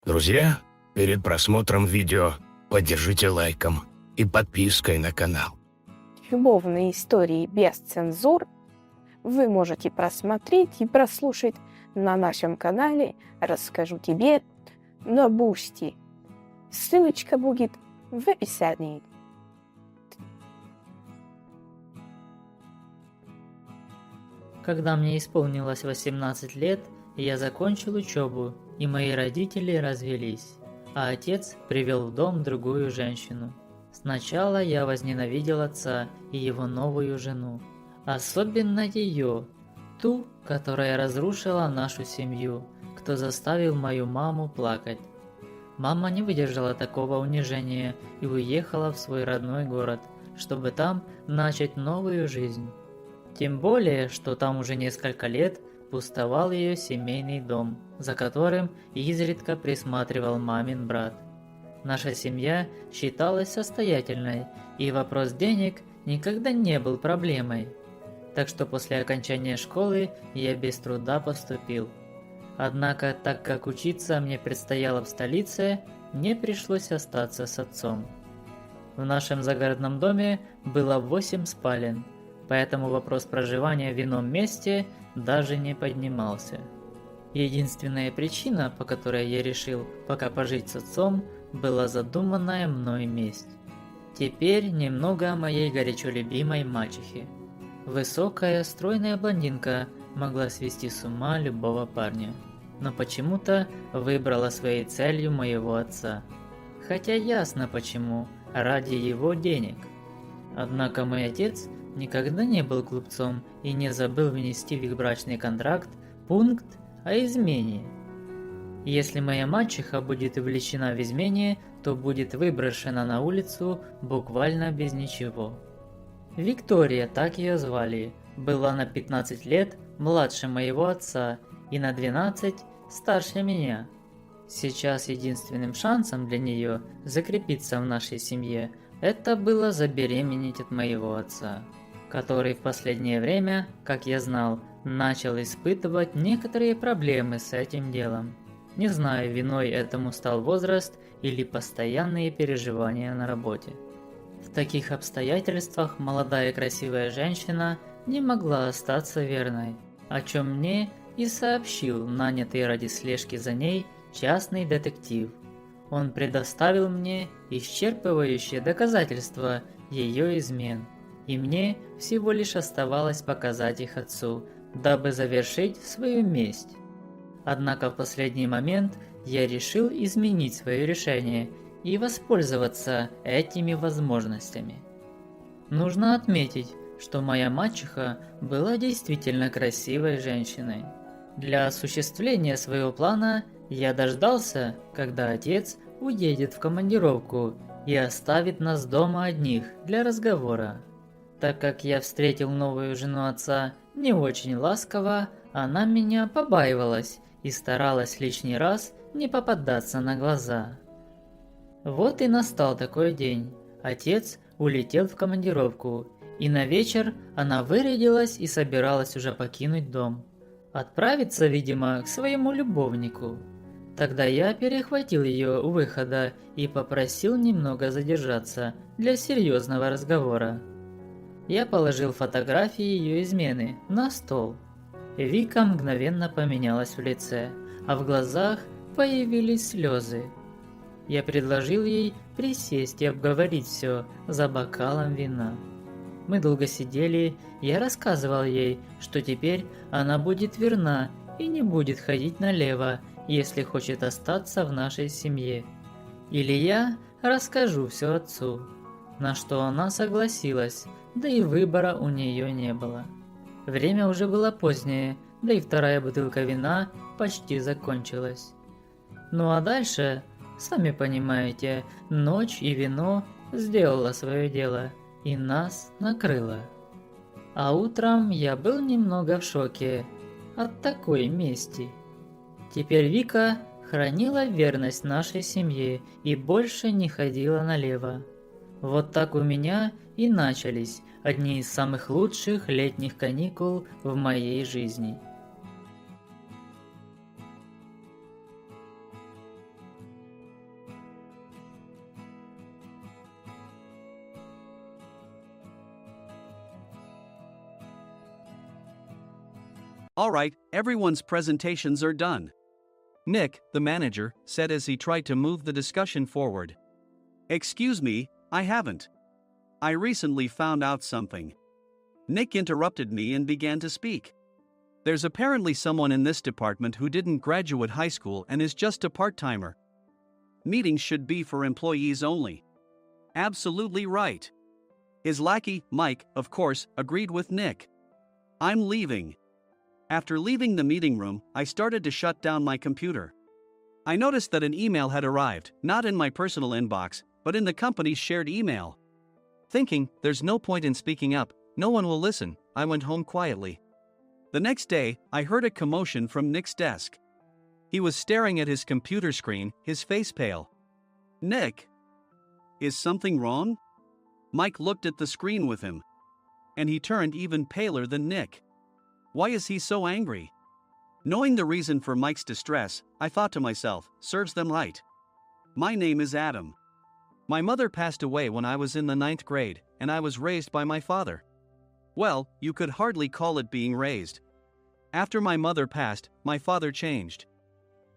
Друзья, перед просмотром видео поддержите лайком и подпиской на канал. Любовные истории без цензур вы можете просмотреть и прослушать на нашем канале «Расскажу тебе» на Boosty. Ссылочка будет в описании. Когда мне исполнилось 18 лет, я закончил учебу, и мои родители развелись, а отец привел в дом другую женщину. Сначала я возненавидел отца и его новую жену, особенно ее, ту, которая разрушила нашу семью, кто заставил мою маму плакать. Мама не выдержала такого унижения и уехала в свой родной город, чтобы там начать новую жизнь. Тем более, что там уже несколько лет пустовал ее семейный дом, за которым изредка присматривал мамин брат. Наша семья считалась состоятельной, и вопрос денег никогда не был проблемой. Так что после окончания школы я без труда поступил. Однако, так как учиться мне предстояло в столице, мне пришлось остаться с отцом. В нашем загородном доме было 8 спален, поэтому вопрос проживания в ином месте даже не поднимался. Единственная причина, по которой я решил пока пожить с отцом, была задуманная мной месть. Теперь немного о моей горячо любимой мачехе. Высокая, стройная блондинка могла свести с ума любого парня, но почему-то выбрала своей целью моего отца. Хотя ясно почему, ради его денег. Однако мой отец никогда не был глупцом и не забыл внести в их брачный контракт пункт о измене. Если моя мачеха будет увлечена в измене, то будет выброшена на улицу буквально без ничего. Виктория, так ее звали, была на 15 лет младше моего отца и на 12 старше меня. Сейчас единственным шансом для нее закрепиться в нашей семье это было забеременеть от моего отца, который в последнее время, как я знал, начал испытывать некоторые проблемы с этим делом. Не знаю, виной этому стал возраст или постоянные переживания на работе. В таких обстоятельствах молодая и красивая женщина не могла остаться верной, о чем мне и сообщил нанятый ради слежки за ней частный детектив. Он предоставил мне исчерпывающие доказательства ее измен, и мне всего лишь оставалось показать их отцу, дабы завершить свою месть. Однако в последний момент я решил изменить свое решение и воспользоваться этими возможностями. Нужно отметить, что моя мачеха была действительно красивой женщиной. Для осуществления своего плана я дождался, когда отец уедет в командировку и оставит нас дома одних для разговора. Так как я встретил новую жену отца не очень ласково, она меня побаивалась и старалась лишний раз не попадаться на глаза. Вот и настал такой день. Отец улетел в командировку, и на вечер она вырядилась и собиралась уже покинуть дом. Отправиться, видимо, к своему любовнику. Тогда я перехватил ее у выхода и попросил немного задержаться для серьезного разговора. Я положил фотографии ее измены на стол. Вика мгновенно поменялась в лице, а в глазах появились слезы. Я предложил ей присесть и обговорить все за бокалом вина. Мы долго сидели, я рассказывал ей, что теперь она будет верна и не будет ходить налево, если хочет остаться в нашей семье. Или я расскажу все отцу, на что она согласилась, да и выбора у нее не было. Время уже было позднее, да и вторая бутылка вина почти закончилась. Ну а дальше, сами понимаете, ночь и вино сделало свое дело и нас накрыло. А утром я был немного в шоке от такой мести. Теперь Вика хранила верность нашей семье и больше не ходила налево. Вот так у меня и начались одни из самых лучших летних каникул в моей жизни. Alright, everyone's presentations are done. Nick, the manager, said as he tried to move the discussion forward. Excuse me, I haven't. I recently found out something. Nick interrupted me and began to speak. There's apparently someone in this department who didn't graduate high school and is just a part-timer. Meetings should be for employees only. Absolutely right. His lackey, Mike, of course, agreed with Nick. I'm leaving. After leaving the meeting room, I started to shut down my computer. I noticed that an email had arrived, not in my personal inbox, but in the company's shared email. Thinking, there's no point in speaking up, no one will listen, I went home quietly. The next day, I heard a commotion from Nick's desk. He was staring at his computer screen, his face pale. Nick? Is something wrong? Mike looked at the screen with him. And he turned even paler than Nick. Why is he so angry? Knowing the reason for Mike's distress, I thought to myself, serves them right. My name is Adam. My mother passed away when I was in the 9th grade, and I was raised by my father. Well, you could hardly call it being raised. After my mother passed, my father changed.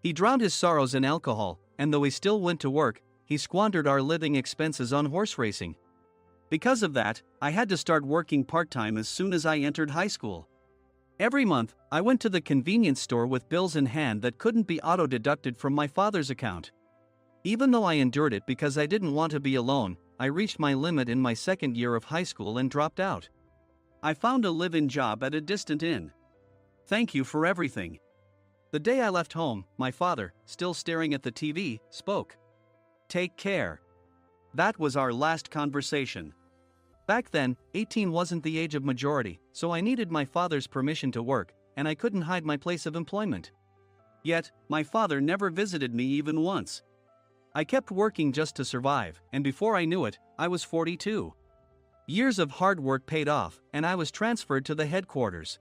He drowned his sorrows in alcohol, and though he still went to work, he squandered our living expenses on horse racing. Because of that, I had to start working part-time as soon as I entered high school. Every month, I went to the convenience store with bills in hand that couldn't be auto-deducted from my father's account. Even though I endured it because I didn't want to be alone, I reached my limit in my 2nd year of high school and dropped out. I found a live-in job at a distant inn. Thank you for everything. The day I left home, my father, still staring at the TV, spoke. Take care. That was our last conversation. Back then, 18 wasn't the age of majority, so I needed my father's permission to work, and I couldn't hide my place of employment. Yet, my father never visited me even once. I kept working just to survive, and before I knew it, I was 42. Years of hard work paid off, and I was transferred to the headquarters.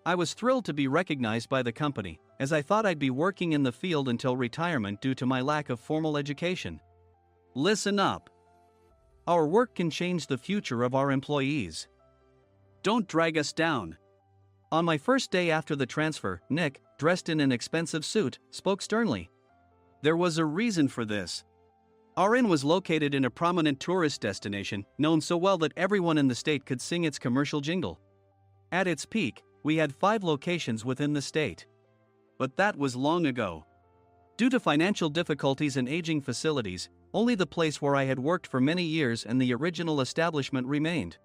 I was thrilled to be recognized by the company, as I thought I'd be working in the field until retirement due to my lack of formal education. Listen up. Our work can change the future of our employees. Don't drag us down. On my first day after the transfer, Nick, dressed in an expensive suit, spoke sternly. There was a reason for this. Our inn was located in a prominent tourist destination, known so well that everyone in the state could sing its commercial jingle. At its peak, we had 5 locations within the state. But that was long ago. Due to financial difficulties and aging facilities, only the place where I had worked for many years and the original establishment remained.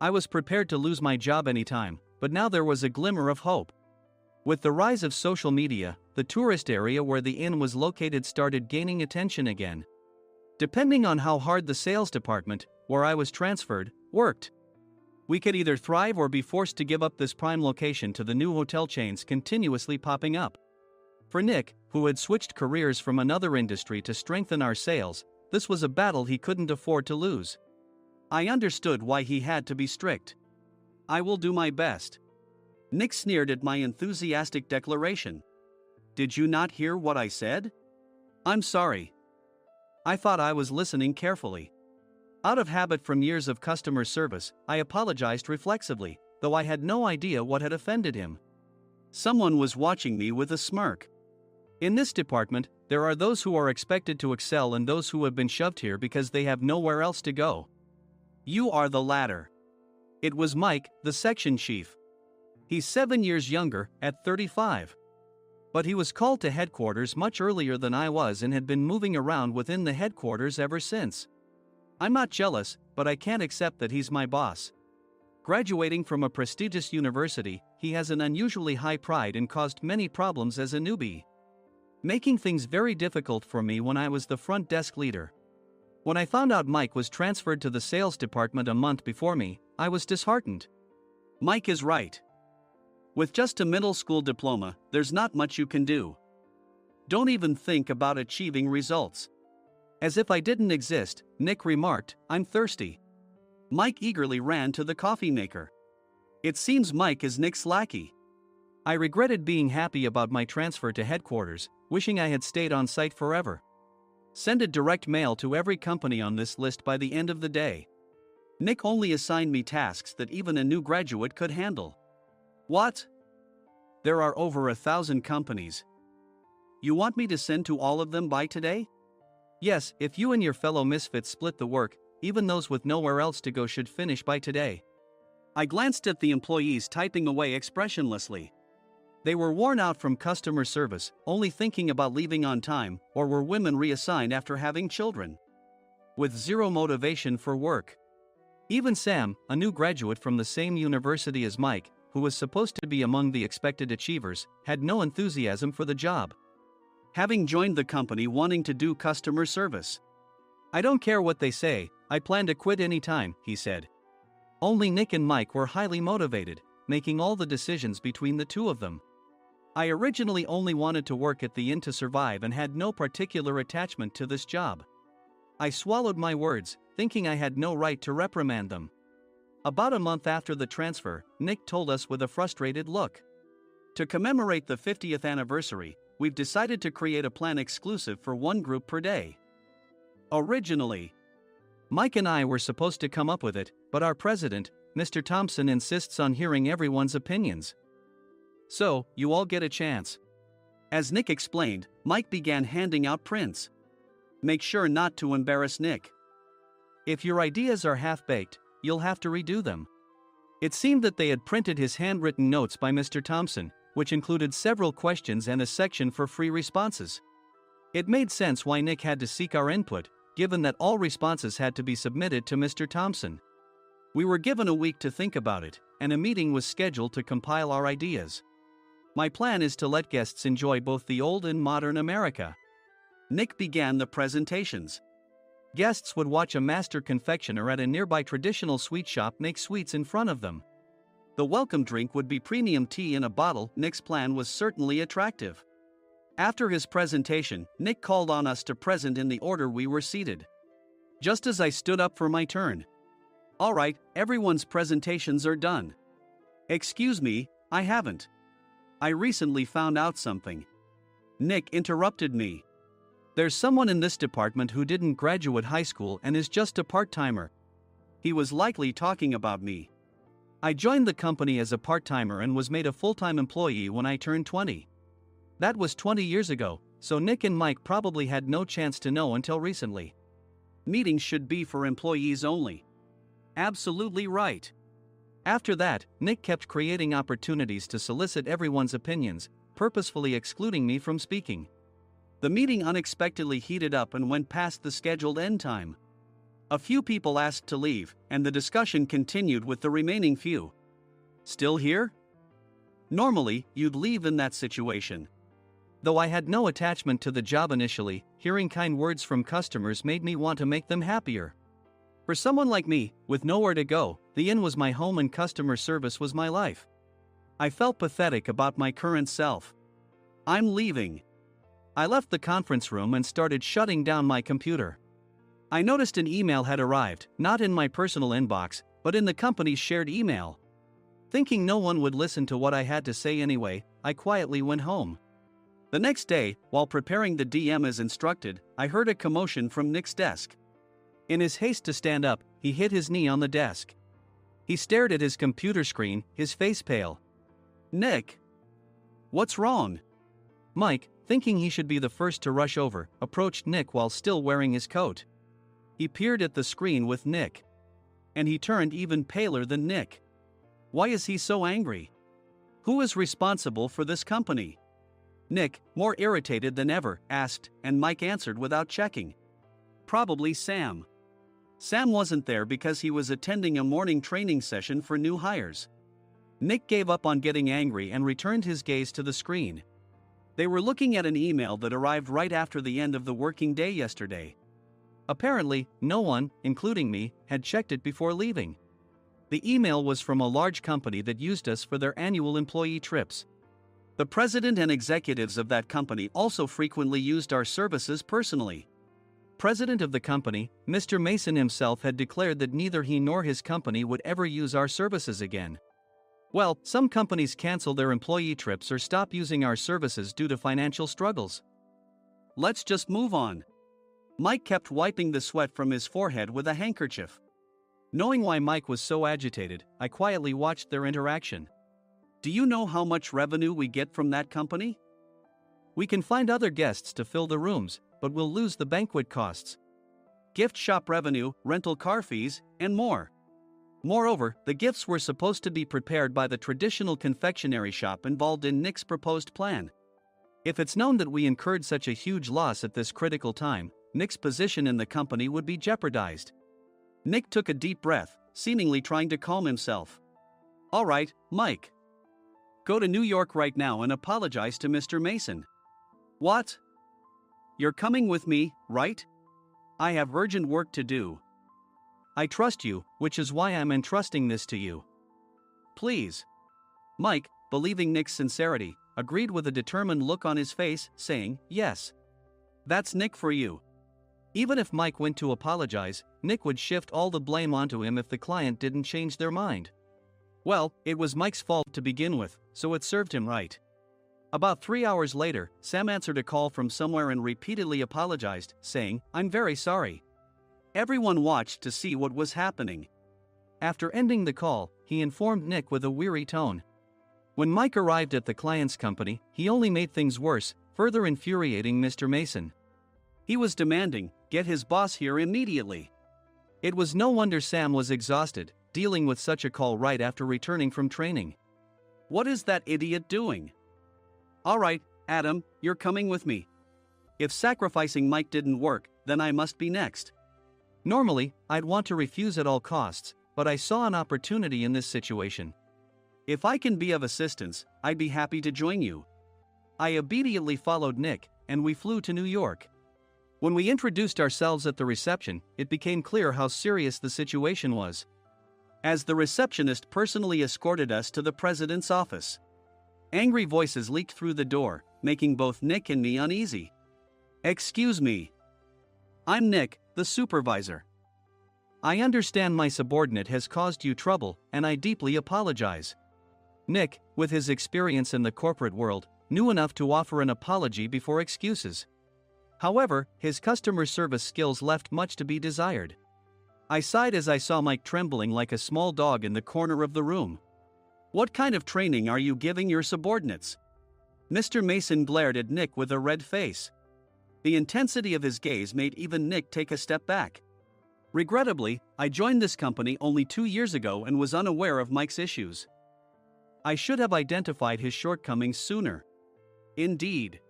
I was prepared to lose my job anytime, but now there was a glimmer of hope. With the rise of social media, the tourist area where the inn was located started gaining attention again. Depending on how hard the sales department, where I was transferred, worked, we could either thrive or be forced to give up this prime location to the new hotel chains continuously popping up. For Nick, who had switched careers from another industry to strengthen our sales, this was a battle he couldn't afford to lose. I understood why he had to be strict. I will do my best. Nick sneered at my enthusiastic declaration. Did you not hear what I said? I'm sorry. I thought I was listening carefully. Out of habit from years of customer service, I apologized reflexively, though I had no idea what had offended him. Someone was watching me with a smirk. In this department, there are those who are expected to excel and those who have been shoved here because they have nowhere else to go. You are the latter. It was Mike, the section chief. He's 7 years younger, at 35. But he was called to headquarters much earlier than I was and had been moving around within the headquarters ever since. I'm not jealous, but I can't accept that he's my boss. Graduating from a prestigious university, he has an unusually high pride and caused many problems as a newbie, making things very difficult for me when I was the front desk leader. When I found out Mike was transferred to the sales department a month before me, I was disheartened. Mike is right. With just a middle school diploma, there's not much you can do. Don't even think about achieving results. As if I didn't exist, Nick remarked, I'm thirsty. Mike eagerly ran to the coffee maker. It seems Mike is Nick's lackey. I regretted being happy about my transfer to headquarters, wishing I had stayed on site forever. Send a direct mail to every company on this list by the end of the day. Nick only assigned me tasks that even a new graduate could handle. What? There are over 1,000 companies. You want me to send to all of them by today? Yes, if you and your fellow misfits split the work, even those with nowhere else to go should finish by today. I glanced at the employees typing away expressionlessly. They were worn out from customer service, only thinking about leaving on time, or were women reassigned after having children. With zero motivation for work. Even Sam, a new graduate from the same university as Mike, who was supposed to be among the expected achievers, had no enthusiasm for the job. Having joined the company wanting to do customer service. I don't care what they say, I plan to quit any time, he said. Only Nick and Mike were highly motivated, making all the decisions between the two of them. I originally only wanted to work at the inn to survive and had no particular attachment to this job. I swallowed my words, thinking I had no right to reprimand them. About a month after the transfer, Nick told us with a frustrated look. To commemorate the 50th anniversary, we've decided to create a plan exclusive for one group per day. Originally, Mike and I were supposed to come up with it, but our president, Mr. Thompson, insists on hearing everyone's opinions. So, you all get a chance. As Nick explained, Mike began handing out prints. Make sure not to embarrass Nick. If your ideas are half-baked, you'll have to redo them. It seemed that they had printed his handwritten notes by Mr. Thompson, which included several questions and a section for free responses. It made sense why Nick had to seek our input, given that all responses had to be submitted to Mr. Thompson. We were given a week to think about it, and a meeting was scheduled to compile our ideas. My plan is to let guests enjoy both the old and modern America. Nick began the presentations. Guests would watch a master confectioner at a nearby traditional sweet shop make sweets in front of them. The welcome drink would be premium tea in a bottle. Nick's plan was certainly attractive. After his presentation, Nick called on us to present in the order we were seated. Just as I stood up for my turn. All right, everyone's presentations are done. Excuse me, I haven't. I recently found out something. Nick interrupted me. There's someone in this department who didn't graduate high school and is just a part-timer. He was likely talking about me. I joined the company as a part-timer and was made a full-time employee when I turned 20. That was 20 years ago, so Nick and Mike probably had no chance to know until recently. Meetings should be for employees only. Absolutely right. After that, Nick kept creating opportunities to solicit everyone's opinions, purposefully excluding me from speaking. The meeting unexpectedly heated up and went past the scheduled end time. A few people asked to leave, and the discussion continued with the remaining few. Still here? Normally, you'd leave in that situation. Though I had no attachment to the job initially, hearing kind words from customers made me want to make them happier. For someone like me, with nowhere to go, the inn was my home and customer service was my life. I felt pathetic about my current self. I'm leaving. I left the conference room and started shutting down my computer. I noticed an email had arrived, not in my personal inbox, but in the company's shared email. Thinking no one would listen to what I had to say anyway, I quietly went home. The next day, while preparing the DM as instructed, I heard a commotion from Nick's desk. In his haste to stand up, he hit his knee on the desk. He stared at his computer screen, his face pale. Nick! What's wrong? Mike, thinking he should be the first to rush over, approached Nick while still wearing his coat. He peered at the screen with Nick. And he turned even paler than Nick. Why is he so angry? Who is responsible for this company? Nick, more irritated than ever, asked, and Mike answered without checking. Probably Sam. Sam wasn't there because he was attending a morning training session for new hires. Nick gave up on getting angry and returned his gaze to the screen. They were looking at an email that arrived right after the end of the working day yesterday. Apparently, no one, including me, had checked it before leaving. The email was from a large company that used us for their annual employee trips. The president and executives of that company also frequently used our services personally. President of the company, Mr. Mason himself, had declared that neither he nor his company would ever use our services again. Well, some companies cancel their employee trips or stop using our services due to financial struggles. Let's just move on. Mike kept wiping the sweat from his forehead with a handkerchief. Knowing why Mike was so agitated, I quietly watched their interaction. Do you know how much revenue we get from that company? We can find other guests to fill the rooms, but we'll lose the banquet costs, gift shop revenue, rental car fees, and more. Moreover, the gifts were supposed to be prepared by the traditional confectionery shop involved in Nick's proposed plan. If it's known that we incurred such a huge loss at this critical time, Nick's position in the company would be jeopardized. Nick took a deep breath, seemingly trying to calm himself. All right, Mike. Go to New York right now and apologize to Mr. Mason. What? You're coming with me, right? I have urgent work to do. I trust you, which is why I'm entrusting this to you. Please. Mike, believing Nick's sincerity, agreed with a determined look on his face, saying, yes. That's Nick for you. Even if Mike went to apologize, Nick would shift all the blame onto him if the client didn't change their mind. Well, it was Mike's fault to begin with, so it served him right. About 3 hours later, Sam answered a call from somewhere and repeatedly apologized, saying, I'm very sorry. Everyone watched to see what was happening. After ending the call, he informed Nick with a weary tone. When Mike arrived at the client's company, he only made things worse, further infuriating Mr. Mason. He was demanding, get his boss here immediately. It was no wonder Sam was exhausted, dealing with such a call right after returning from training. What is that idiot doing? All right, Adam, you're coming with me. If sacrificing Mike didn't work, then I must be next. Normally, I'd want to refuse at all costs, but I saw an opportunity in this situation. If I can be of assistance, I'd be happy to join you. I obediently followed Nick, and we flew to New York. When we introduced ourselves at the reception, it became clear how serious the situation was, as the receptionist personally escorted us to the president's office. Angry voices leaked through the door, making both Nick and me uneasy. Excuse me. I'm Nick, the supervisor. I understand my subordinate has caused you trouble, and I deeply apologize. Nick, with his experience in the corporate world, knew enough to offer an apology before excuses. However, his customer service skills left much to be desired. I sighed as I saw Mike trembling like a small dog in the corner of the room. What kind of training are you giving your subordinates? Mr. Mason glared at Nick with a red face. The intensity of his gaze made even Nick take a step back. Regrettably, I joined this company only 2 years ago and was unaware of Mike's issues. I should have identified his shortcomings sooner. Indeed.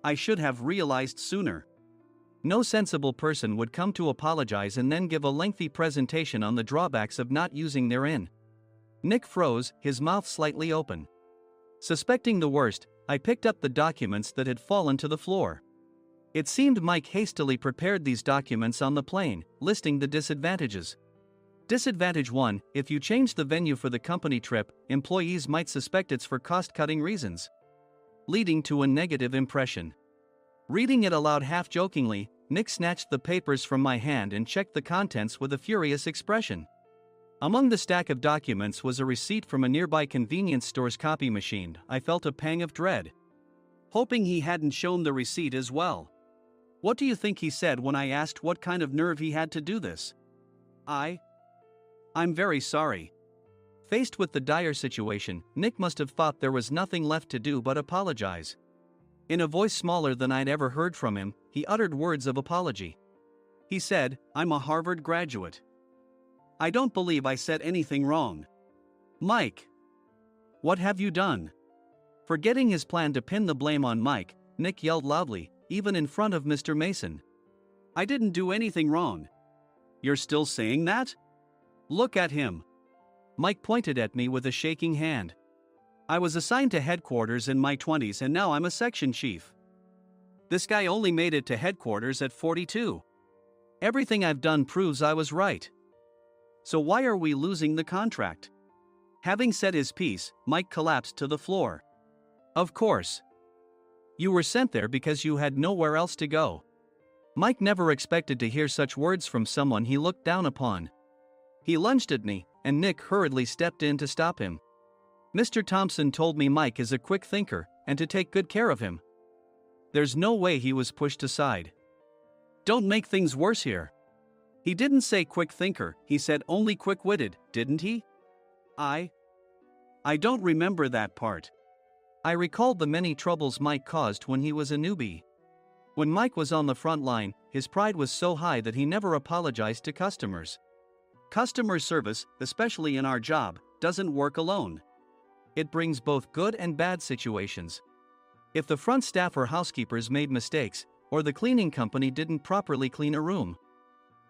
I should have realized sooner. No sensible person would come to apologize and then give a lengthy presentation on the drawbacks of not using their in. Nick froze, his mouth slightly open. Suspecting the worst, I picked up the documents that had fallen to the floor. It seemed Mike hastily prepared these documents on the plane, listing the disadvantages. Disadvantage 1: if you change the venue for the company trip, employees might suspect it's for cost-cutting reasons, leading to a negative impression. Reading it aloud half-jokingly, Nick snatched the papers from my hand and checked the contents with a furious expression. Among the stack of documents was a receipt from a nearby convenience store's copy machine. I felt a pang of dread, hoping he hadn't shown the receipt as well. What do you think he said when I asked what kind of nerve he had to do this? I'm very sorry. Faced with the dire situation, Nick must have thought there was nothing left to do but apologize. In a voice smaller than I'd ever heard from him, he uttered words of apology. He said, I'm a Harvard graduate. I don't believe I said anything wrong. Mike, what have you done? Forgetting his plan to pin the blame on Mike, Nick yelled loudly, even in front of Mr. Mason. I didn't do anything wrong. You're still saying that? Look at him. Mike pointed at me with a shaking hand. I was assigned to headquarters in my 20s and now I'm a section chief. This guy only made it to headquarters at 42. Everything I've done proves I was right. So why are we losing the contract? Having said his piece, Mike collapsed to the floor. Of course. You were sent there because you had nowhere else to go. Mike never expected to hear such words from someone he looked down upon. He lunged at me, and Nick hurriedly stepped in to stop him. Mr. Thompson told me Mike is a quick thinker, and to take good care of him. There's no way he was pushed aside. Don't make things worse here. He didn't say quick thinker, he said only quick-witted, didn't he? I don't remember that part. I recalled the many troubles Mike caused when he was a newbie. When Mike was on the front line, his pride was so high that he never apologized to customers. Customer service, especially in our job, doesn't work alone. It brings both good and bad situations. If the front staff or housekeepers made mistakes, or the cleaning company didn't properly clean a room,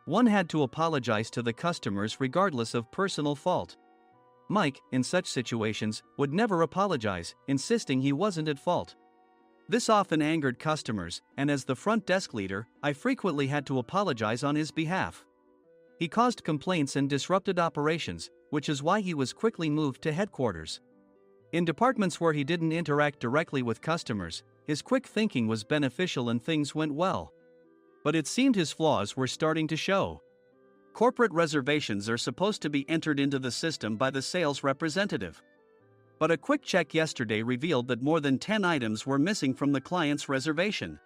one had to apologize to the customers regardless of personal fault. Mike, in such situations, would never apologize, insisting he wasn't at fault. This often angered customers, and as the front desk leader, I frequently had to apologize on his behalf. He caused complaints and disrupted operations, which is why he was quickly moved to headquarters. In departments where he didn't interact directly with customers, his quick thinking was beneficial and things went well. But it seemed his flaws were starting to show. Corporate reservations are supposed to be entered into the system by the sales representative. But a quick check yesterday revealed that more than 10 items were missing from the client's reservation.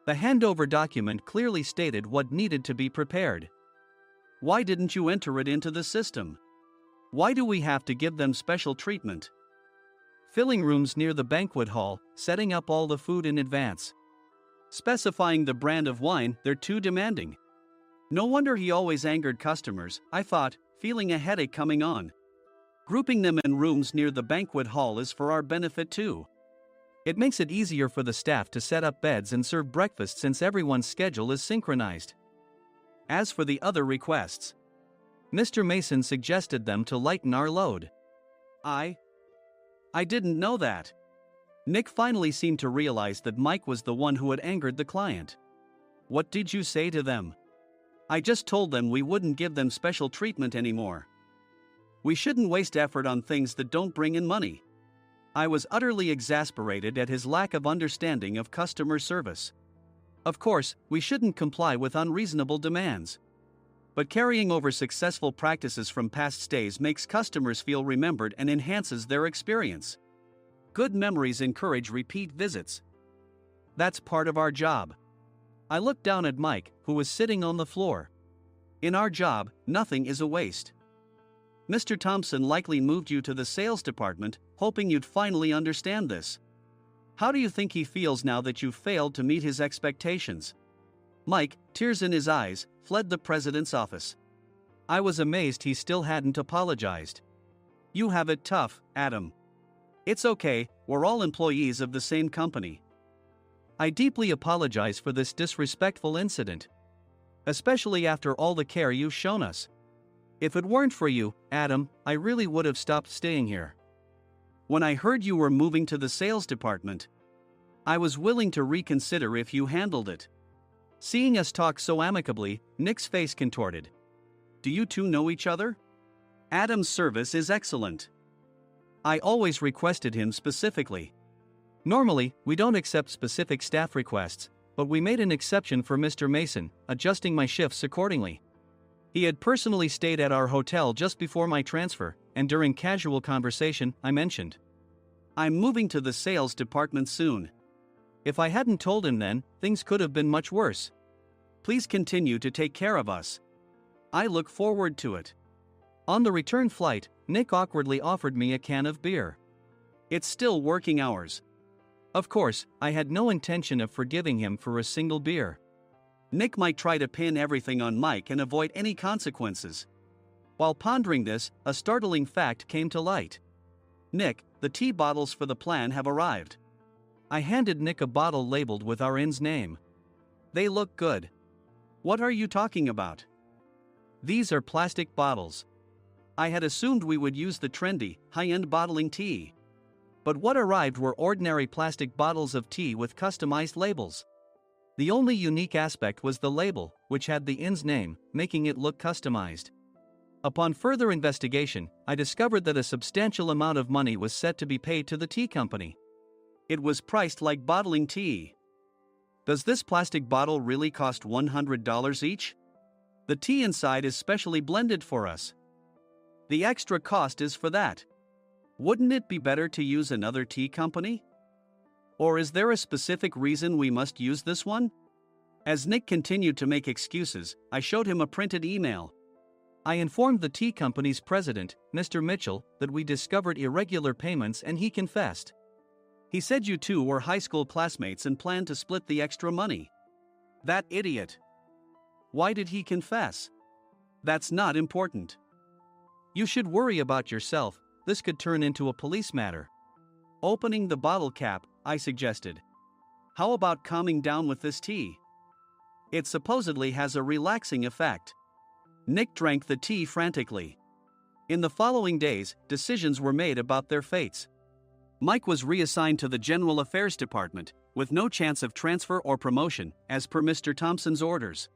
The handover document clearly stated what needed to be prepared. Why didn't you enter it into the system? Why do we have to give them special treatment? Filling rooms near the banquet hall, setting up all the food in advance. Specifying the brand of wine, they're too demanding. No wonder he always angered customers, I thought, feeling a headache coming on. Grouping them in rooms near the banquet hall is for our benefit too. It makes it easier for the staff to set up beds and serve breakfast since everyone's schedule is synchronized. As for the other requests, Mr. Mason suggested them to lighten our load. I didn't know that. Nick finally seemed to realize that Mike was the one who had angered the client. What did you say to them? I just told them we wouldn't give them special treatment anymore. We shouldn't waste effort on things that don't bring in money. I was utterly exasperated at his lack of understanding of customer service. Of course, we shouldn't comply with unreasonable demands. But carrying over successful practices from past stays makes customers feel remembered and enhances their experience. Good memories encourage repeat visits. That's part of our job. I looked down at Mike, who was sitting on the floor. In our job, nothing is a waste. Mr. Thompson likely moved you to the sales department, hoping you'd finally understand this. How do you think he feels now that you've failed to meet his expectations? Mike, tears in his eyes, fled the president's office. I was amazed he still hadn't apologized. You have it tough, Adam. It's okay, we're all employees of the same company. I deeply apologize for this disrespectful incident. Especially after all the care you've shown us. If it weren't for you, Adam, I really would have stopped staying here. When I heard you were moving to the sales department, I was willing to reconsider if you handled it. Seeing us talk so amicably, Nick's face contorted. Do you two know each other? Adam's service is excellent. I always requested him specifically. Normally, we don't accept specific staff requests, but we made an exception for Mr. Mason, adjusting my shifts accordingly. He had personally stayed at our hotel just before my transfer, and during casual conversation, I mentioned, I'm moving to the sales department soon. If I hadn't told him then, things could have been much worse. Please continue to take care of us. I look forward to it. On the return flight, Nick awkwardly offered me a can of beer. It's still working hours. Of course, I had no intention of forgiving him for a single beer. Nick might try to pin everything on Mike and avoid any consequences. While pondering this, a startling fact came to light. Nick, the tea bottles for the plan have arrived. I handed Nick a bottle labeled with our inn's name. They look good. What are you talking about? These are plastic bottles. I had assumed we would use the trendy, high-end bottling tea. But what arrived were ordinary plastic bottles of tea with customized labels. The only unique aspect was the label, which had the inn's name, making it look customized. Upon further investigation, I discovered that a substantial amount of money was set to be paid to the tea company. It was priced like bottling tea. Does this plastic bottle really cost $100 each? The tea inside is specially blended for us. The extra cost is for that. Wouldn't it be better to use another tea company? Or is there a specific reason we must use this one? As Nick continued to make excuses, I showed him a printed email. I informed the tea company's president, Mr. Mitchell, that we discovered irregular payments and he confessed. He said you two were high school classmates and planned to split the extra money. That idiot. Why did he confess? That's not important. You should worry about yourself, this could turn into a police matter. Opening the bottle cap, I suggested. How about calming down with this tea? It supposedly has a relaxing effect. Nick drank the tea frantically. In the following days, decisions were made about their fates. Mike was reassigned to the General Affairs Department, with no chance of transfer or promotion, as per Mr. Thompson's orders.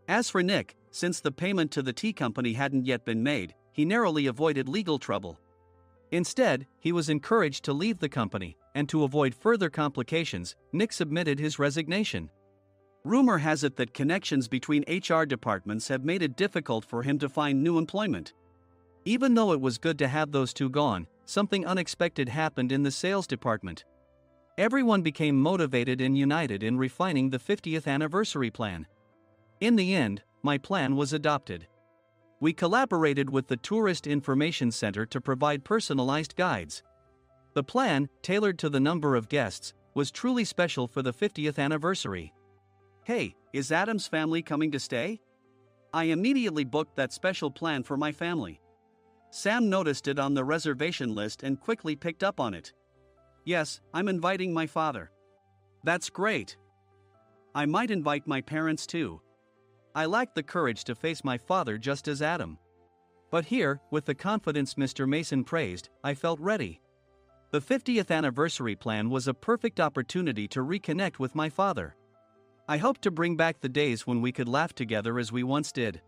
As for Nick, since the payment to the tea company hadn't yet been made, he narrowly avoided legal trouble. Instead, he was encouraged to leave the company, and to avoid further complications, Nick submitted his resignation. Rumor has it that connections between HR departments have made it difficult for him to find new employment. Even though it was good to have those two gone, something unexpected happened in the sales department. Everyone became motivated and united in refining the 50th anniversary plan. In the end, my plan was adopted. We collaborated with the Tourist Information Center to provide personalized guides. The plan, tailored to the number of guests, was truly special for the 50th anniversary. Hey, is Adam's family coming to stay? I immediately booked that special plan for my family. Sam noticed it on the reservation list and quickly picked up on it. Yes, I'm inviting my father. That's great. I might invite my parents too. I lacked the courage to face my father just as Adam. But here, with the confidence Mr. Mason praised, I felt ready. The 50th anniversary plan was a perfect opportunity to reconnect with my father. I hoped to bring back the days when we could laugh together as we once did.